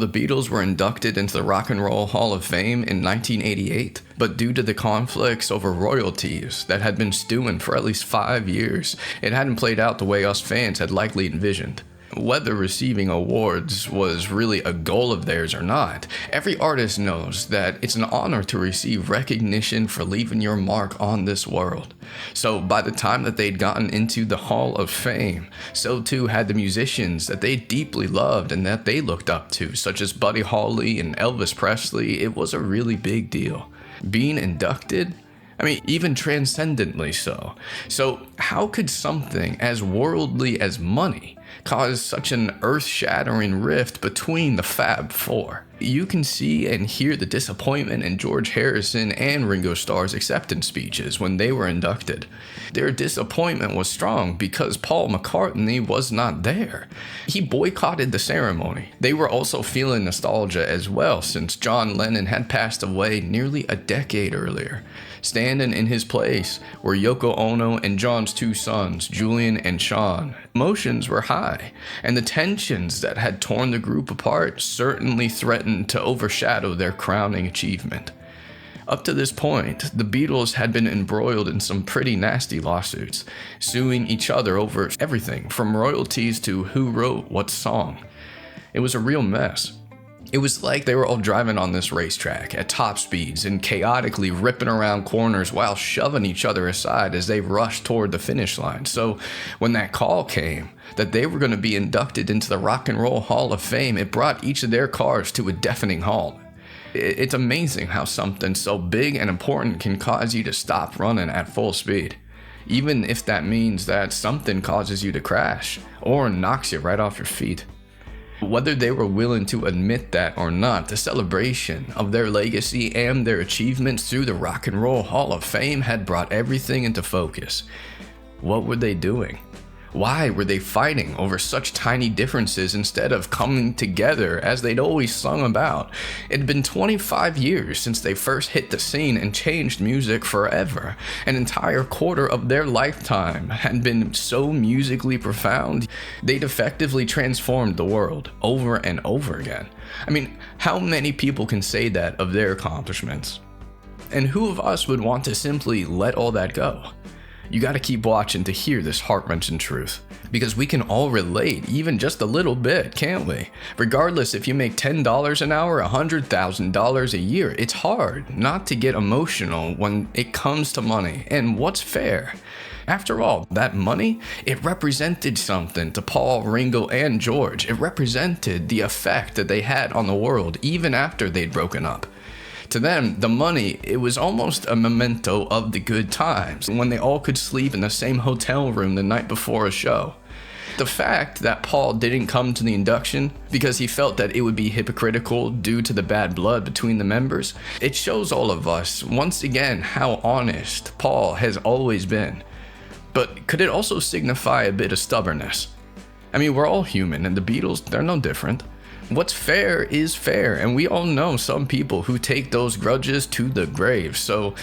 The Beatles were inducted into the Rock and Roll Hall of Fame in 1988, but due to the conflicts over royalties that had been stewing for at least 5 years, it hadn't played out the way us fans had likely envisioned. Whether receiving awards was really a goal of theirs or not, every artist knows that it's an honor to receive recognition for leaving your mark on this world. So by the time that they'd gotten into the Hall of Fame, so too had the musicians that they deeply loved and that they looked up to, such as Buddy Holly and Elvis Presley. It was a really big deal. Being inducted, even transcendently so. So how could something as worldly as money cause such an earth-shattering rift between the Fab Four? You can see and hear the disappointment in George Harrison and Ringo Starr's acceptance speeches when they were inducted. Their disappointment was strong because Paul McCartney was not there. He boycotted the ceremony. They were also feeling nostalgia as well, since John Lennon had passed away nearly a decade earlier. Standing in his place were Yoko Ono and John's two sons, Julian and Sean. Emotions were high, and the tensions that had torn the group apart certainly threatened to overshadow their crowning achievement. Up to this point, the Beatles had been embroiled in some pretty nasty lawsuits, suing each other over everything from royalties to who wrote what song. It was a real mess. It was like they were all driving on this racetrack at top speeds and chaotically ripping around corners while shoving each other aside as they rushed toward the finish line. So when that call came that they were going to be inducted into the Rock and Roll Hall of Fame, it brought each of their cars to a deafening halt. It's amazing how something so big and important can cause you to stop running at full speed, even if that means that something causes you to crash or knocks you right off your feet. Whether they were willing to admit that or not, the celebration of their legacy and their achievements through the Rock and Roll Hall of Fame had brought everything into focus. What were they doing? Why were they fighting over such tiny differences instead of coming together as they'd always sung about? It had been 25 years since they first hit the scene and changed music forever. An entire quarter of their lifetime had been so musically profound, they'd effectively transformed the world over and over again. How many people can say that of their accomplishments? And who of us would want to simply let all that go? You gotta keep watching to hear this heart-wrenching truth, because we can all relate even just a little bit, can't we? Regardless if you make $10 an hour, $100,000 a year, it's hard not to get emotional when it comes to money. And what's fair? After all, that money, it represented something to Paul, Ringo, and George. It represented the effect that they had on the world even after they'd broken up. To them, the money, it was almost a memento of the good times, when they all could sleep in the same hotel room the night before a show. The fact that Paul didn't come to the induction because he felt that it would be hypocritical due to the bad blood between the members, it shows all of us, once again, how honest Paul has always been. But could it also signify a bit of stubbornness? We're all human, and the Beatles, they're no different. What's fair is fair, and we all know some people who take those grudges to the grave. So,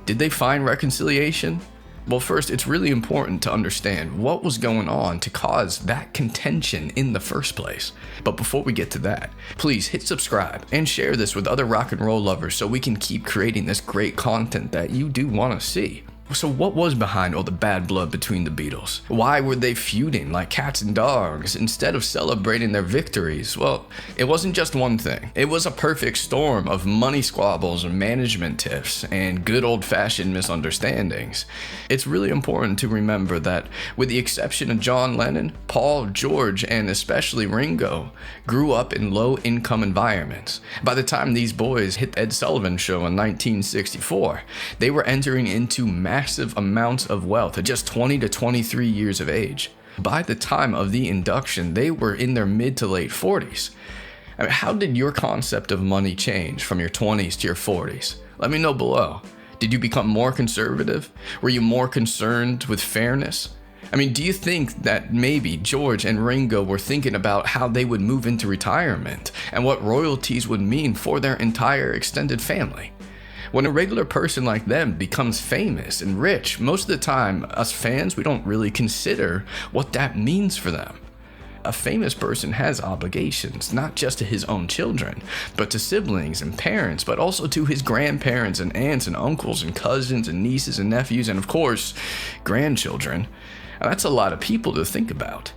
did they find reconciliation? Well, first, it's really important to understand what was going on to cause that contention in the first place. But before we get to that, please hit subscribe and share this with other rock and roll lovers so we can keep creating this great content that you do want to see. So what was behind all the bad blood between the Beatles? Why were they feuding like cats and dogs instead of celebrating their victories? Well, it wasn't just one thing. It was a perfect storm of money squabbles and management tiffs and good old-fashioned misunderstandings. It's really important to remember that with the exception of John Lennon, Paul, George, and especially Ringo grew up in low-income environments. By the time these boys hit the Ed Sullivan Show in 1964, they were entering into massive amounts of wealth at just 20 to 23 years of age. By the time of the induction, they were in their mid to late 40s. How did your concept of money change from your 20s to your 40s? Let me know below. Did you become more conservative? Were you more concerned with fairness? Do you think that maybe George and Ringo were thinking about how they would move into retirement and what royalties would mean for their entire extended family? When a regular person like them becomes famous and rich, most of the time, us fans, we don't really consider what that means for them. A famous person has obligations, not just to his own children, but to siblings and parents, but also to his grandparents and aunts and uncles and cousins and nieces and nephews, and of course, grandchildren. Now, that's a lot of people to think about.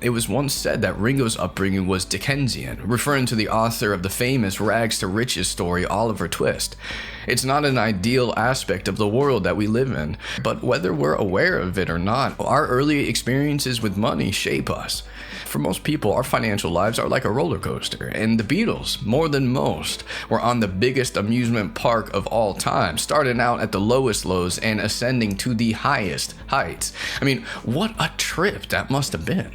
It was once said that Ringo's upbringing was Dickensian, referring to the author of the famous Rags to Riches story, Oliver Twist. It's not an ideal aspect of the world that we live in, but whether we're aware of it or not, our early experiences with money shape us. For most people, our financial lives are like a roller coaster, and the Beatles, more than most, were on the biggest amusement park of all time, starting out at the lowest lows and ascending to the highest heights. I mean, what a trip that must have been.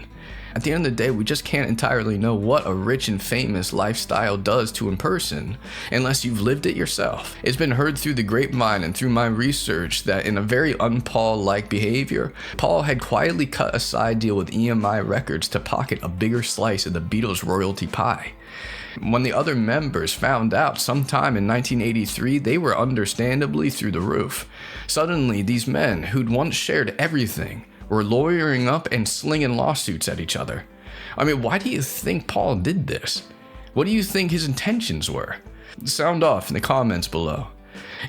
At the end of the day, we just can't entirely know what a rich and famous lifestyle does to a person unless you've lived it yourself. It's been heard through the grapevine and through my research that in a very un-Paul-like behavior, Paul had quietly cut a side deal with EMI Records to pocket a bigger slice of the Beatles' royalty pie. When the other members found out sometime in 1983, they were understandably through the roof. Suddenly, these men who'd once shared everything were lawyering up and slinging lawsuits at each other. I mean, why do you think Paul did this? What do you think his intentions were? Sound off in the comments below.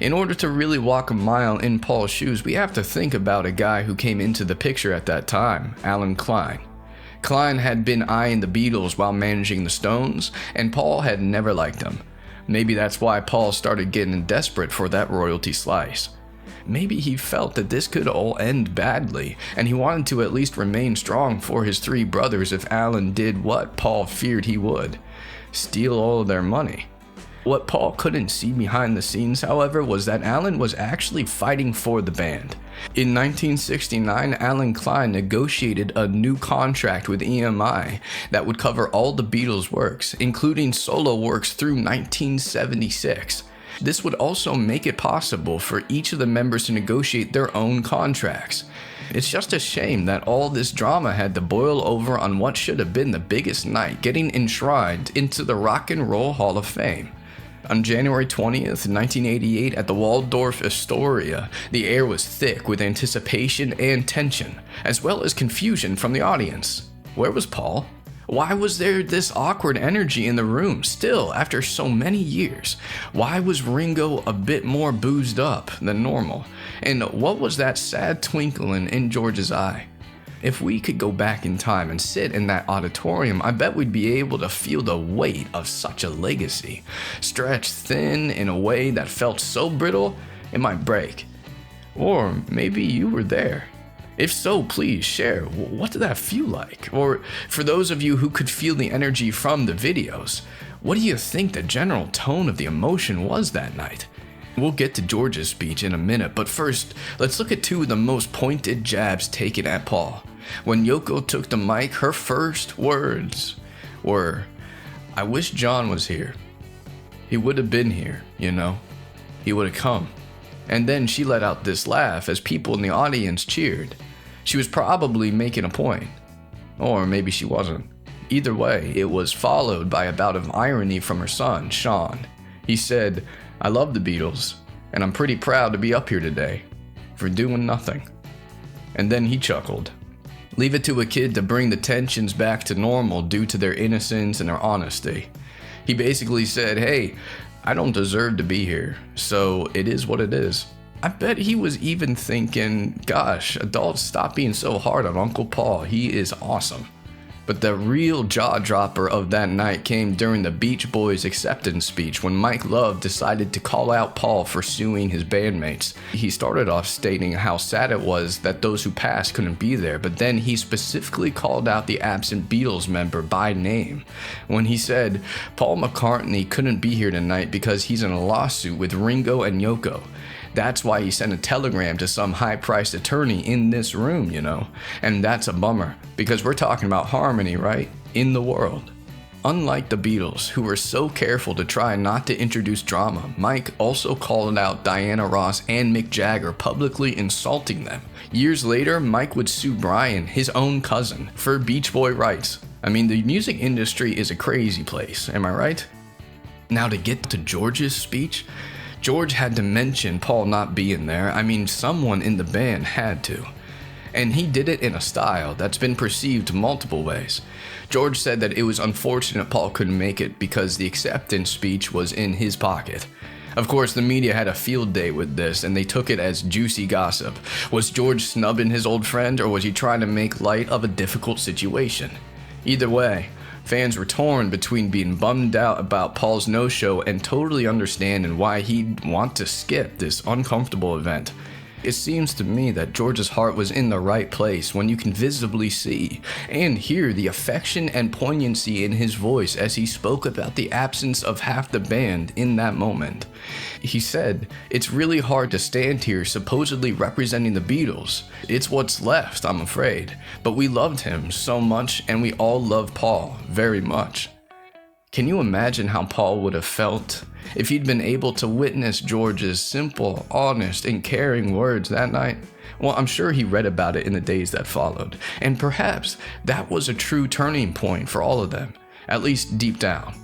In order to really walk a mile in Paul's shoes, we have to think about a guy who came into the picture at that time, Alan Klein. Klein had been eyeing the Beatles while managing the Stones, and Paul had never liked them. Maybe that's why Paul started getting desperate for that royalty slice. Maybe he felt that this could all end badly, and he wanted to at least remain strong for his three brothers if Alan did what Paul feared he would: steal all of their money. What Paul couldn't see behind the scenes, however, was that Alan was actually fighting for the band. In 1969, Alan Klein negotiated a new contract with EMI that would cover all the Beatles' works, including solo works through 1976. This would also make it possible for each of the members to negotiate their own contracts. It's just a shame that all this drama had to boil over on what should have been the biggest night, getting enshrined into the Rock and Roll Hall of Fame. On January 20th, 1988, at the Waldorf Astoria, the air was thick with anticipation and tension, as well as confusion from the audience. Where was Paul? Why was there this awkward energy in the room still after so many years? Why was Ringo a bit more boozed up than normal? And what was that sad twinkling in George's eye? If we could go back in time and sit in that auditorium, I bet we'd be able to feel the weight of such a legacy, stretched thin in a way that felt so brittle it might break. Or maybe you were there. If so, please share. What did that feel like? Or for those of you who could feel the energy from the videos, what do you think the general tone of the emotion was that night? We'll get to George's speech in a minute, but first, let's look at two of the most pointed jabs taken at Paul. When Yoko took the mic, her first words were, "I wish John was here. He would have been here, you know. He would have come." And then she let out this laugh as people in the audience cheered. She was probably making a point. Or maybe she wasn't. Either way, it was followed by a bout of irony from her son, Sean. He said, "I love the Beatles, and I'm pretty proud to be up here today, for doing nothing." And then he chuckled. Leave it to a kid to bring the tensions back to normal due to their innocence and their honesty. He basically said, "Hey, I don't deserve to be here, so it is what it is." I bet he was even thinking, gosh, adults, stop being so hard on Uncle Paul, he is awesome. But the real jaw-dropper of that night came during the Beach Boys acceptance speech when Mike Love decided to call out Paul for suing his bandmates. He started off stating how sad it was that those who passed couldn't be there, but then he specifically called out the absent Beatles member by name when he said Paul McCartney couldn't be here tonight because he's in a lawsuit with Ringo and Yoko. That's why he sent a telegram to some high-priced attorney in this room, you know. And that's a bummer, because we're talking about harmony, right? In the world. Unlike the Beatles, who were so careful to try not to introduce drama, Mike also called out Diana Ross and Mick Jagger, publicly insulting them. Years later, Mike would sue Brian, his own cousin, for Beach Boy rights. I mean, the music industry is a crazy place, am I right? Now to get to George's speech, George had to mention Paul not being there. I mean, someone in the band had to. and he did it in a style that's been perceived multiple ways. George said that it was unfortunate Paul couldn't make it because the acceptance speech was in his pocket. Of course, the media had a field day with this, and they took it as juicy gossip. Was George snubbing his old friend, or was he trying to make light of a difficult situation? Either way, fans were torn between being bummed out about Paul's no-show and totally understanding why he'd want to skip this uncomfortable event. It seems to me that George's heart was in the right place when you can visibly see and hear the affection and poignancy in his voice as he spoke about the absence of half the band in that moment. He said, "It's really hard to stand here supposedly representing the Beatles. It's what's left, I'm afraid. But we loved him so much, and we all love Paul very much." Can you imagine how Paul would have felt if he'd been able to witness George's simple, honest, and caring words that night? Well, I'm sure he read about it in the days that followed, and perhaps that was a true turning point for all of them, at least deep down.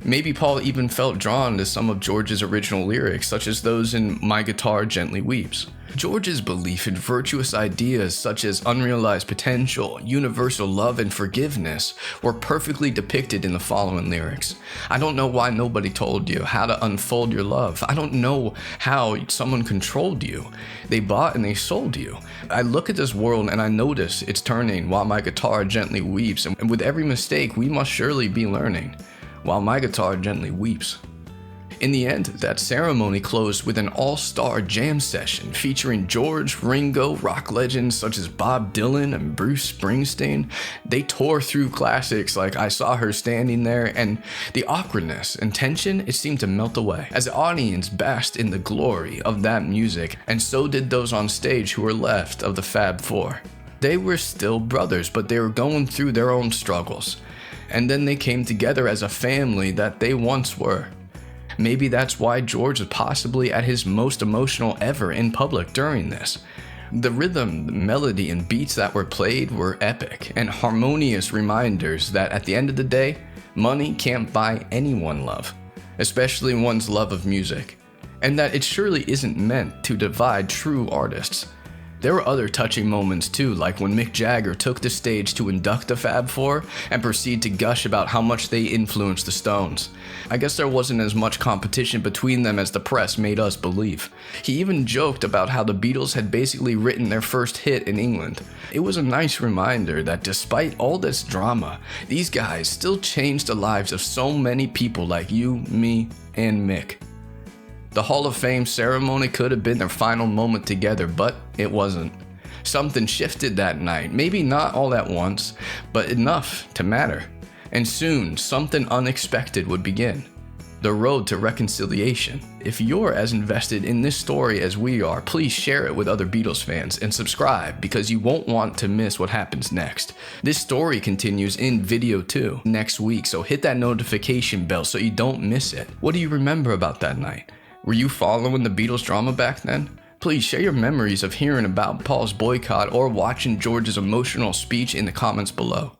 Maybe Paul even felt drawn to some of George's original lyrics, such as those in "My Guitar Gently Weeps." George's belief in virtuous ideas such as unrealized potential, universal love, and forgiveness were perfectly depicted in the following lyrics. "I don't know why nobody told you how to unfold your love. I don't know how someone controlled you. They bought and they sold you. I look at this world and I notice it's turning while my guitar gently weeps, and with every mistake we must surely be learning, while my guitar gently weeps." In the end, that ceremony closed with an all-star jam session featuring George, Ringo, rock legends such as Bob Dylan and Bruce Springsteen. They tore through classics like "I Saw Her Standing There," and the awkwardness and tension, it seemed to melt away as the audience basked in the glory of that music, and so did those on stage who were left of the Fab Four. They were still brothers, but they were going through their own struggles, and then they came together as a family that they once were. Maybe that's why George was possibly at his most emotional ever in public during this. The rhythm, the melody, and beats that were played were epic and harmonious reminders that at the end of the day, money can't buy anyone love, especially one's love of music, and that it surely isn't meant to divide true artists. There were other touching moments too, like when Mick Jagger took the stage to induct the Fab Four and proceed to gush about how much they influenced the Stones. I guess there wasn't as much competition between them as the press made us believe. He even joked about how the Beatles had basically written their first hit in England. It was a nice reminder that despite all this drama, these guys still changed the lives of so many people like you, me, and Mick. The Hall of Fame ceremony could have been their final moment together, but it wasn't. Something shifted that night, maybe not all at once, but enough to matter. And soon, something unexpected would begin. The road to reconciliation. If you're as invested in this story as we are, please share it with other Beatles fans and subscribe because you won't want to miss what happens next. This story continues in video 2 next week, so hit that notification bell so you don't miss it. What do you remember about that night? Were you following the Beatles drama back then? Please share your memories of hearing about Paul's boycott or watching George's emotional speech in the comments below.